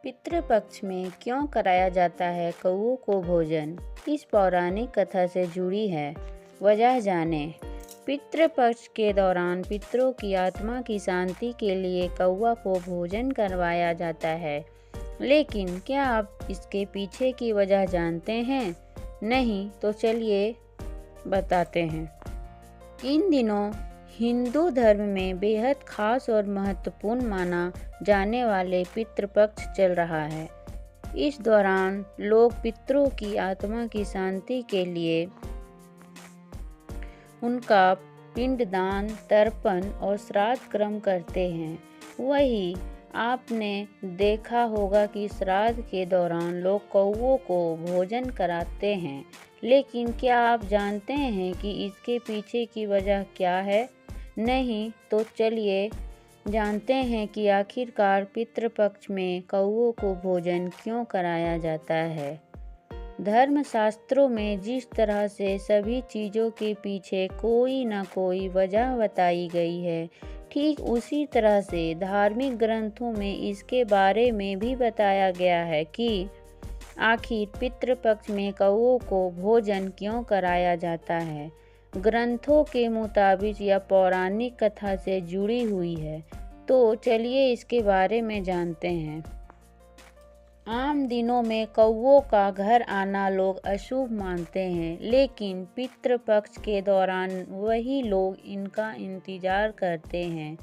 पितृपक्ष में क्यों कराया जाता है कौओं को भोजन, इस पौराणिक कथा से जुड़ी है वजह जानें। पितृपक्ष के दौरान पितरों की आत्मा की शांति के लिए कौआ को भोजन करवाया जाता है। लेकिन क्या आप इसके पीछे की वजह जानते हैं? नहीं तो चलिए बताते हैं। इन दिनों हिंदू धर्म में बेहद खास और महत्वपूर्ण माना जाने वाले पितृपक्ष चल रहा है। इस दौरान लोग पितरों की आत्मा की शांति के लिए उनका पिंडदान, तर्पण और श्राद्ध कर्म करते हैं। वही आपने देखा होगा कि श्राद्ध के दौरान लोग कौओं को भोजन कराते हैं। लेकिन क्या आप जानते हैं कि इसके पीछे की वजह क्या है? नहीं तो चलिए जानते हैं कि आखिरकार पितृपक्ष में कौओं को भोजन क्यों कराया जाता है। धर्मशास्त्रों में जिस तरह से सभी चीज़ों के पीछे कोई न कोई वजह बताई गई है, ठीक उसी तरह से धार्मिक ग्रंथों में इसके बारे में भी बताया गया है कि आखिर पितृपक्ष में कौओं को भोजन क्यों कराया जाता है। ग्रंथों के मुताबिक यह पौराणिक कथा से जुड़ी हुई है, तो चलिए इसके बारे में जानते हैं। आम दिनों में कौओं का घर आना लोग अशुभ मानते हैं, लेकिन पितृपक्ष के दौरान वही लोग इनका इंतजार करते हैं।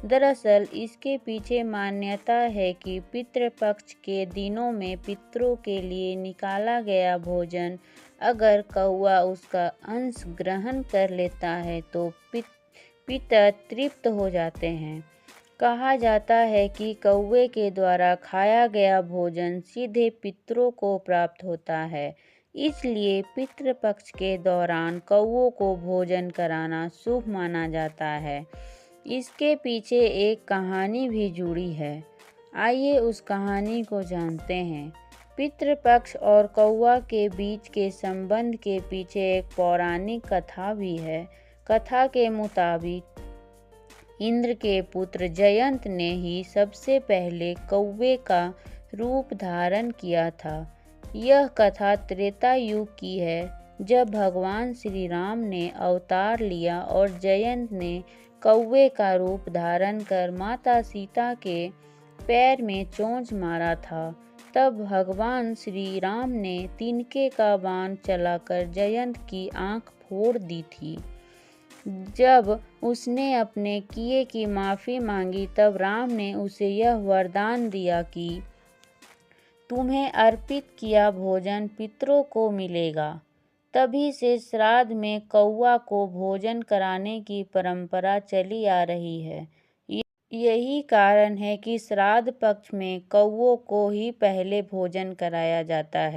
दरअसल इसके पीछे मान्यता है कि पितृपक्ष के दिनों में पितरों के लिए निकाला गया भोजन अगर कौआ उसका अंश ग्रहण कर लेता है तो पितर तृप्त हो जाते हैं। कहा जाता है कि कौवे के द्वारा खाया गया भोजन सीधे पितरों को प्राप्त होता है, इसलिए पितृपक्ष के दौरान कौओं को भोजन कराना शुभ माना जाता है। इसके पीछे एक कहानी भी जुड़ी है, आइए उस कहानी को जानते हैं। पितृपक्ष और कौआ के बीच के संबंध के पीछे एक पौराणिक कथा भी है। कथा के मुताबिक इंद्र के पुत्र जयंत ने ही सबसे पहले कौवे का रूप धारण किया था। यह कथा त्रेता युग की है, जब भगवान श्री राम ने अवतार लिया और जयंत ने कौवे का रूप धारण कर माता सीता के पैर में चोंच मारा था। तब भगवान श्री राम ने तिनके का बाण चलाकर जयंत की आंख फोड़ दी थी। जब उसने अपने किए की माफ़ी मांगी, तब राम ने उसे यह वरदान दिया कि तुम्हें अर्पित किया भोजन पितरों को मिलेगा। तभी से श्राद्ध में कौआ को भोजन कराने की परंपरा चली आ रही है। यही कारण है कि श्राद्ध पक्ष में कौओं को ही पहले भोजन कराया जाता है।